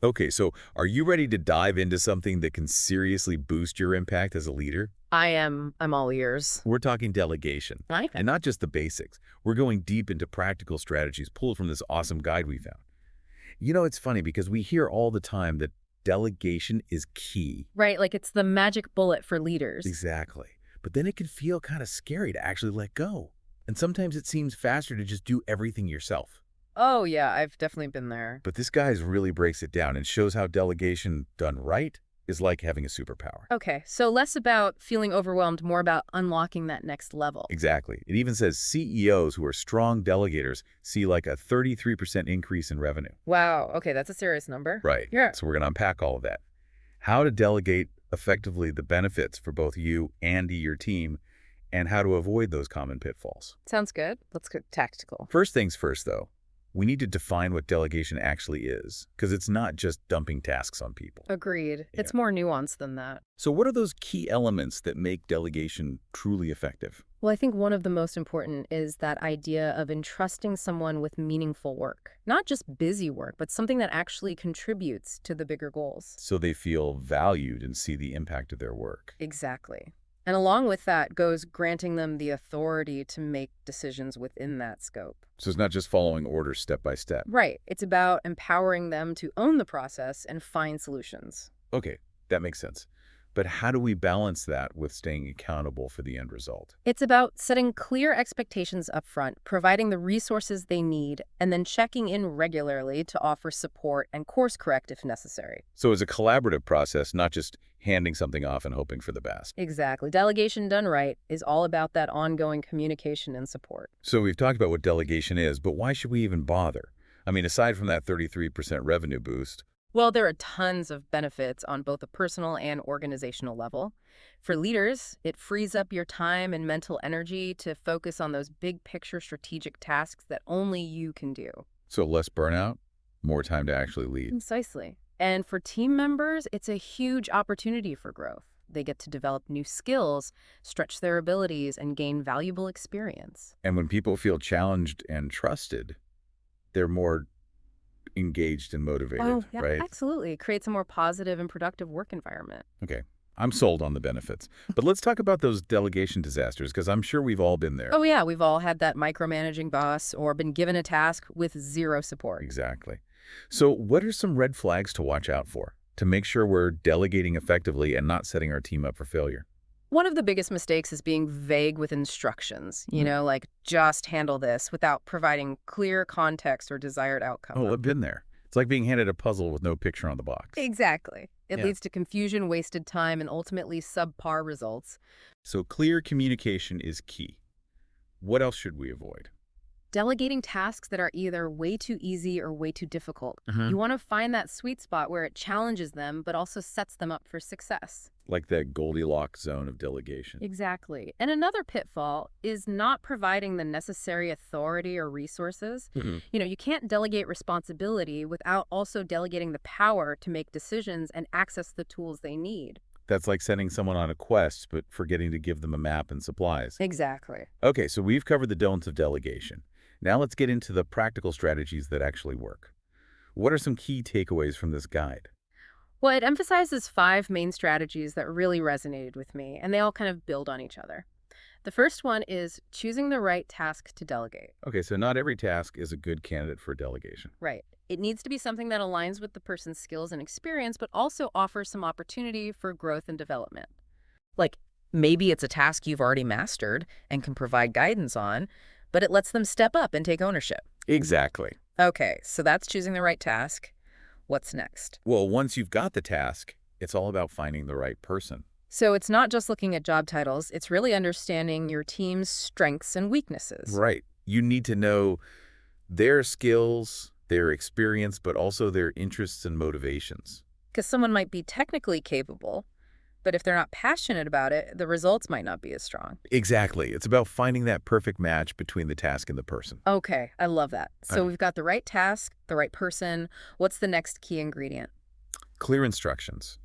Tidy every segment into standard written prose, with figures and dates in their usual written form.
Okay, so are you ready to dive into something that can seriously boost your impact as a leader? I'm all ears. We're talking delegation, Okay. and not just the basics. We're going deep into practical strategies pulled from this awesome guide we found. It's funny because we hear all the time that delegation is key. Right, like it's the magic bullet for leaders. Exactly. But then it can feel kind of scary to actually let go. And sometimes it seems faster to just do everything yourself. Oh, yeah, I've definitely been there. But this guy really breaks it down and shows how delegation done right is like having a superpower. Okay, so less about feeling overwhelmed, more about unlocking that next level. Exactly. It even says CEOs who are strong delegators see like a 33% increase in revenue. Wow, okay, that's a serious number. Right. Yeah. So we're going to unpack all of that. How to delegate effectively, the benefits for both you and your team, and how to avoid those common pitfalls. Sounds good. Let's go tactical. First things first, though, we need to define what delegation actually is, because it's not just dumping tasks on people. Agreed. Yeah. It's more nuanced than that. So what are those key elements that make delegation truly effective? Well, I think one of the most important is that idea of entrusting someone with meaningful work. Not just busy work, but something that actually contributes to the bigger goals. So they feel valued and see the impact of their work. Exactly. And along with that goes granting them the authority to make decisions within that scope. So it's not just following orders step by step. Right. It's about empowering them to own the process and find solutions. Okay, that makes sense. But how do we balance that with staying accountable for the end result? It's about setting clear expectations up front, providing the resources they need, and then checking in regularly to offer support and course correct if necessary. So it's a collaborative process, not just handing something off and hoping for the best. Exactly. Delegation done right is all about that ongoing communication and support. So we've talked about what delegation is, but why should we even bother? I mean, aside from that 33% revenue boost. Well, there are tons of benefits on both a personal and organizational level. For leaders, it frees up your time and mental energy to focus on those big picture strategic tasks that only you can do. So less burnout, more time to actually lead. Precisely. And for team members, it's a huge opportunity for growth. They get to develop new skills, stretch their abilities, and gain valuable experience. And when people feel challenged and trusted, they're more engaged and motivated, Oh, yeah, right? absolutely. It creates a more positive and productive work environment. Okay, I'm sold on the benefits. But let's talk about those delegation disasters, because I'm sure we've all been there. Oh, yeah, we've all had that micromanaging boss or been given a task with zero support. Exactly. So what are some red flags to watch out for to make sure we're delegating effectively and not setting our team up for failure? One of the biggest mistakes is being vague with instructions, like just handle this without providing clear context or desired outcome. Oh, I've been there. It's like being handed a puzzle with no picture on the box. Exactly. It Yeah. leads to confusion, wasted time, and ultimately subpar results. So clear communication is key. What else should we avoid? Delegating tasks that are either way too easy or way too difficult. You want to find that sweet spot where it challenges them, but also sets them up for success. Like that Goldilocks zone of delegation. Exactly. And another pitfall is not providing the necessary authority or resources. You can't delegate responsibility without also delegating the power to make decisions and access the tools they need. That's like sending someone on a quest, but forgetting to give them a map and supplies. Exactly. Okay, so we've covered the don'ts of delegation. Now let's get into the practical strategies that actually work. What are some key takeaways from this guide? Well, it emphasizes 5 main strategies that really resonated with me, and they all kind of build on each other. The first one is choosing the right task to delegate. Okay, so not every task is a good candidate for delegation. Right. It needs to be something that aligns with the person's skills and experience, but also offers some opportunity for growth and development. Like, maybe it's a task you've already mastered and can provide guidance on, but it lets them step up and take ownership. Exactly. Okay, so that's choosing the right task. What's next? Well, once you've got the task, it's all about finding the right person. So it's not just looking at job titles, it's really understanding your team's strengths and weaknesses. Right. You need to know their skills, their experience, but also their interests and motivations. Because someone might be technically capable, but if they're not passionate about it, the results might not be as strong. Exactly. It's about finding that perfect match between the task and the person. Okay, I love that. So I- we've got the right task, the right person. What's the next key ingredient? Clear instructions.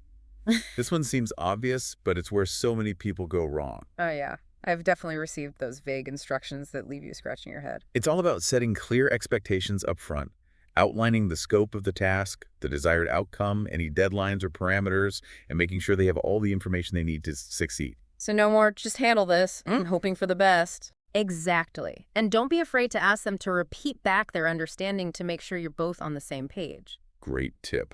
This one seems obvious, but it's where so many people go wrong. Oh, yeah. I've definitely received those vague instructions that leave you scratching your head. It's all about setting clear expectations up front outlining the scope of the task, the desired outcome, any deadlines or parameters, and making sure they have all the information they need to succeed. So no more just handle this, hoping for the best. Exactly. And don't be afraid to ask them to repeat back their understanding to make sure you're both on the same page. Great tip.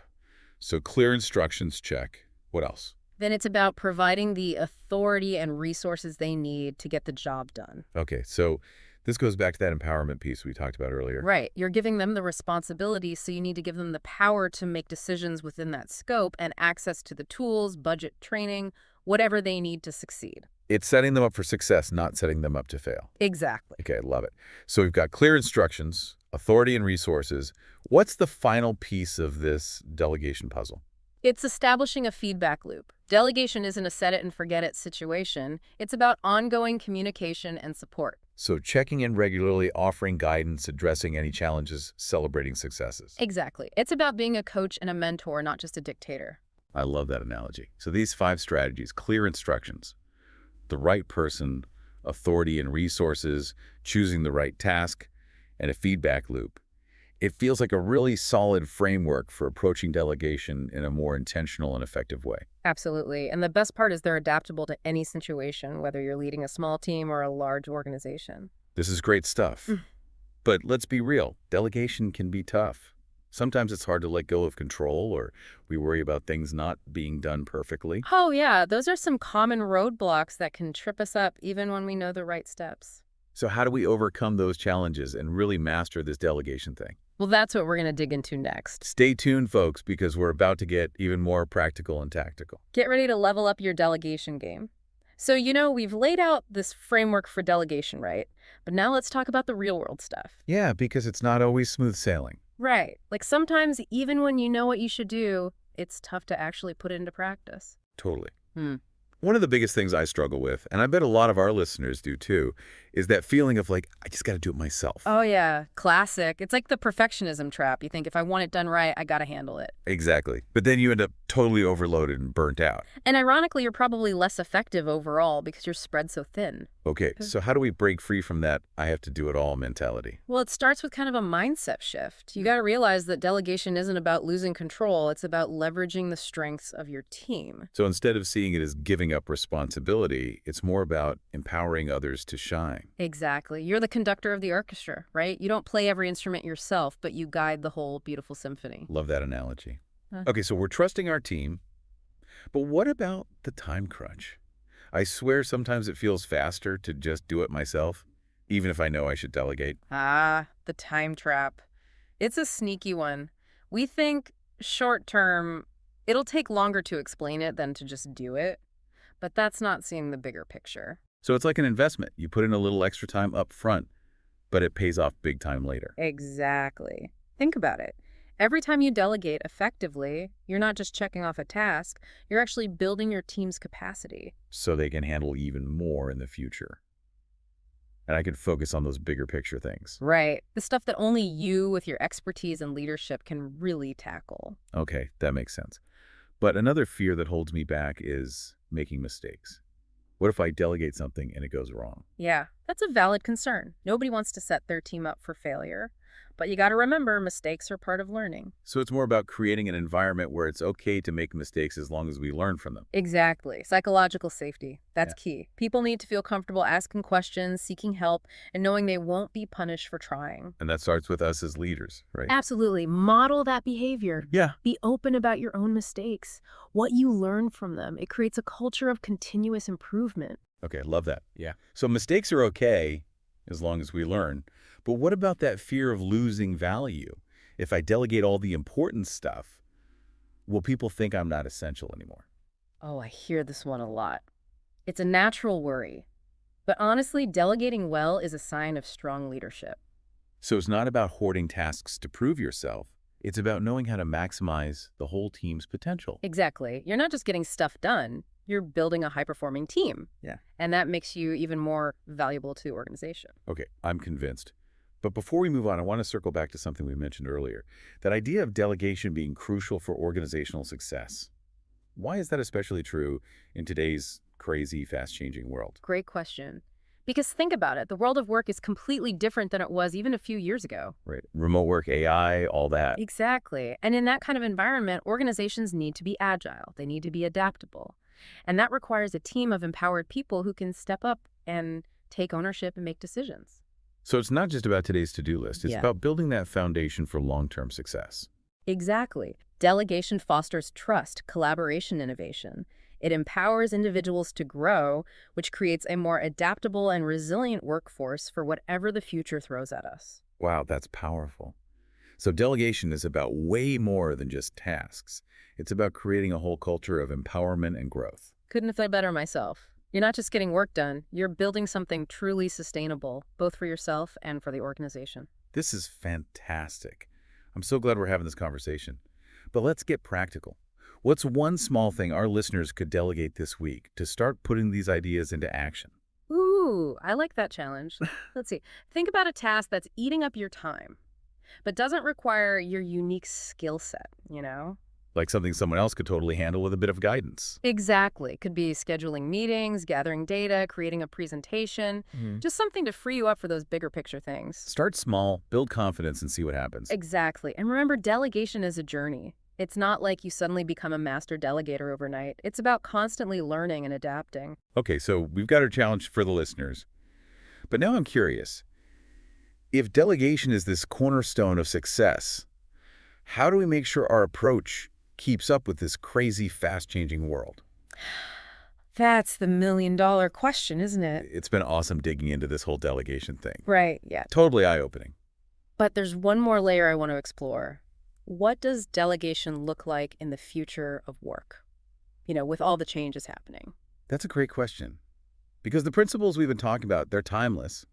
So clear instructions, check. What else? Then it's about providing the authority and resources they need to get the job done. Okay, so this goes back to that empowerment piece we talked about earlier. Right. You're giving them the responsibility, so you need to give them the power to make decisions within that scope and access to the tools, budget, training, whatever they need to succeed. It's setting them up for success, not setting them up to fail. Exactly. Okay, I love it. So we've got clear instructions, authority and resources. What's the final piece of this delegation puzzle? It's establishing a feedback loop. Delegation isn't a set-it-and-forget-it situation. It's about ongoing communication and support. So checking in regularly, offering guidance, addressing any challenges, celebrating successes. Exactly. It's about being a coach and a mentor, not just a dictator. I love that analogy. So these 5 strategies, clear instructions, the right person, authority and resources, choosing the right task, and a feedback loop. It feels like a really solid framework for approaching delegation in a more intentional and effective way. Absolutely. And the best part is they're adaptable to any situation, whether you're leading a small team or a large organization. This is great stuff. But let's be real, delegation can be tough. Sometimes it's hard to let go of control, or we worry about things not being done perfectly. Oh, yeah. Those are some common roadblocks that can trip us up even when we know the right steps. So how do we overcome those challenges and really master this delegation thing? Well, that's what we're going to dig into next. Stay tuned, folks, because we're about to get even more practical and tactical. Get ready to level up your delegation game. So, we've laid out this framework for delegation, right? But now let's talk about the real world stuff. Yeah, because it's not always smooth sailing. Right. Like sometimes even when you know what you should do, it's tough to actually put it into practice. Totally. Hmm. One of the biggest things I struggle with, and I bet a lot of our listeners do too, is that feeling of like, I just got to do it myself. Oh, yeah. Classic. It's like the perfectionism trap. You think if I want it done right, I got to handle it. Exactly. But then you end up totally overloaded and burnt out. And ironically, you're probably less effective overall because you're spread so thin. Okay, so how do we break free from that I have to do it all mentality? Well, it starts with kind of a mindset shift. You got to realize that delegation isn't about losing control. It's about leveraging the strengths of your team. So instead of seeing it as giving up responsibility, it's more about empowering others to shine. Exactly. You're the conductor of the orchestra, right? You don't play every instrument yourself, but you guide the whole beautiful symphony. Love that analogy. Huh. Okay, so we're trusting our team, but what about the time crunch? I swear sometimes it feels faster to just do it myself, even if I know I should delegate. Ah, the time trap. It's a sneaky one. We think short term, it'll take longer to explain it than to just do it. But that's not seeing the bigger picture. So it's like an investment. You put in a little extra time up front, but it pays off big time later. Exactly. Think about it. Every time you delegate effectively, you're not just checking off a task, you're actually building your team's capacity. So they can handle even more in the future. And I can focus on those bigger picture things. Right. The stuff that only you with your expertise and leadership can really tackle. Okay, that makes sense. But another fear that holds me back is making mistakes. What if I delegate something and it goes wrong? Yeah, that's a valid concern. Nobody wants to set their team up for failure. But you got to remember, mistakes are part of learning. So it's more about creating an environment where it's okay to make mistakes as long as we learn from them. Exactly. Psychological safety. That's Yeah. key. People need to feel comfortable asking questions, seeking help, and knowing they won't be punished for trying. And that starts with us as leaders, right? Absolutely. Model that behavior. Yeah. Be open about your own mistakes, what you learn from them. It creates a culture of continuous improvement. Okay, love that. Yeah. So mistakes are okay as long as we learn. But what about that fear of losing value? If I delegate all the important stuff, will people think I'm not essential anymore? Oh, I hear this one a lot. It's a natural worry. But honestly, delegating well is a sign of strong leadership. So it's not about hoarding tasks to prove yourself. It's about knowing how to maximize the whole team's potential. Exactly. You're not just getting stuff done. You're building a high-performing team. Yeah. And that makes you even more valuable to the organization. Okay, I'm convinced. But before we move on, I want to circle back to something we mentioned earlier, that idea of delegation being crucial for organizational success. Why is that especially true in today's crazy, fast-changing world? Great question. Because think about it, the world of work is completely different than it was even a few years ago. Right. Remote work, AI, all that. Exactly. And in that kind of environment, organizations need to be agile. They need to be adaptable. And that requires a team of empowered people who can step up and take ownership and make decisions. So it's not just about today's to-do list. It's Yeah. about building that foundation for long-term success. Exactly. Delegation fosters trust, collaboration, innovation. It empowers individuals to grow, which creates a more adaptable and resilient workforce for whatever the future throws at us. Wow, that's powerful. So delegation is about way more than just tasks. It's about creating a whole culture of empowerment and growth. Couldn't have said better myself. You're not just getting work done, you're building something truly sustainable, both for yourself and for the organization. This is fantastic. I'm so glad we're having this conversation. But let's get practical. What's one small thing our listeners could delegate this week to start putting these ideas into action? Ooh, I like that challenge. Let's see. Think about a task that's eating up your time, but doesn't require your unique skill set? Like something someone else could totally handle with a bit of guidance. Exactly. Could be scheduling meetings, gathering data, creating a presentation, just something to free you up for those bigger picture things. Start small, build confidence, and see what happens. Exactly. And remember, delegation is a journey. It's not like you suddenly become a master delegator overnight. It's about constantly learning and adapting. Okay, so we've got our challenge for the listeners. But now I'm curious. If delegation is this cornerstone of success, how do we make sure our approach keeps up with this crazy, fast-changing world? That's the million-dollar question, isn't it? It's been awesome digging into this whole delegation thing. Right, yeah. Totally eye-opening. But there's one more layer I want to explore. What does delegation look like in the future of work? With all the changes happening. That's a great question. Because the principles we've been talking about, they're timeless.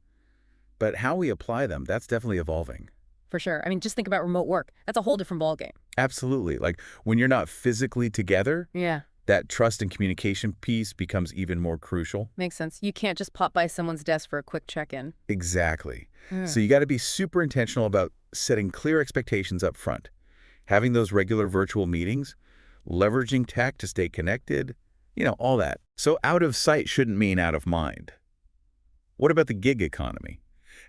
But how we apply them, that's definitely evolving. For sure. I mean, just think about remote work. That's a whole different ballgame. Absolutely. Like when you're not physically together, Yeah. that trust and communication piece becomes even more crucial. Makes sense. You can't just pop by someone's desk for a quick check-in. Exactly. Mm. So you got to be super intentional about setting clear expectations up front, having those regular virtual meetings, leveraging tech to stay connected, all that. So out of sight shouldn't mean out of mind. What about the gig economy?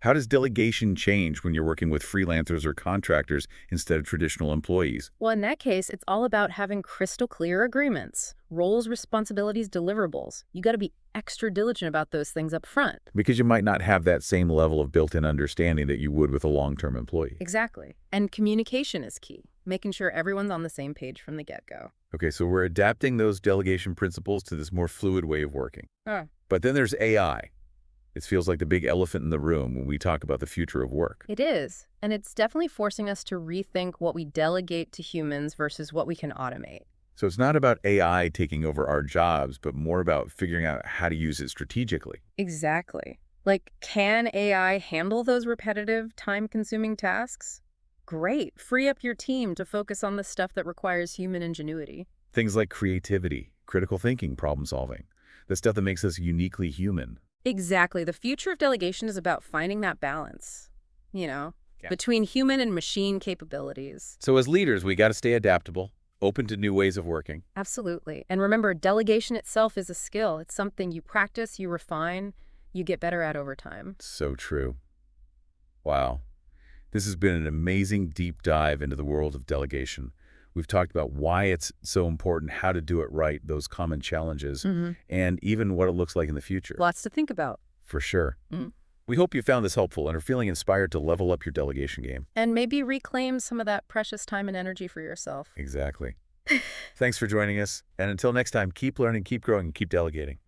How does delegation change when you're working with freelancers or contractors instead of traditional employees? Well, in that case, it's all about having crystal clear agreements, roles, responsibilities, deliverables. You got to be extra diligent about those things up front. Because you might not have that same level of built-in understanding that you would with a long-term employee. Exactly. And communication is key, making sure everyone's on the same page from the get-go. Okay, so we're adapting those delegation principles to this more fluid way of working. Huh. But then there's AI. It feels like the big elephant in the room when we talk about the future of work. It is. And it's definitely forcing us to rethink what we delegate to humans versus what we can automate. So it's not about AI taking over our jobs, but more about figuring out how to use it strategically. Exactly. Like, can AI handle those repetitive, time-consuming tasks? Great. Free up your team to focus on the stuff that requires human ingenuity. Things like creativity, critical thinking, problem solving, the stuff that makes us uniquely human. Exactly. The future of delegation is about finding that balance, Yeah. between human and machine capabilities. So as leaders, we got to stay adaptable, open to new ways of working. Absolutely. And remember, delegation itself is a skill. It's something you practice, you refine, you get better at over time. So true. Wow. This has been an amazing deep dive into the world of delegation. We've talked about why it's so important, how to do it right, those common challenges, and even what it looks like in the future. Lots to think about. For sure. Mm. We hope you found this helpful and are feeling inspired to level up your delegation game. And maybe reclaim some of that precious time and energy for yourself. Exactly. Thanks for joining us. And until next time, keep learning, keep growing, and keep delegating.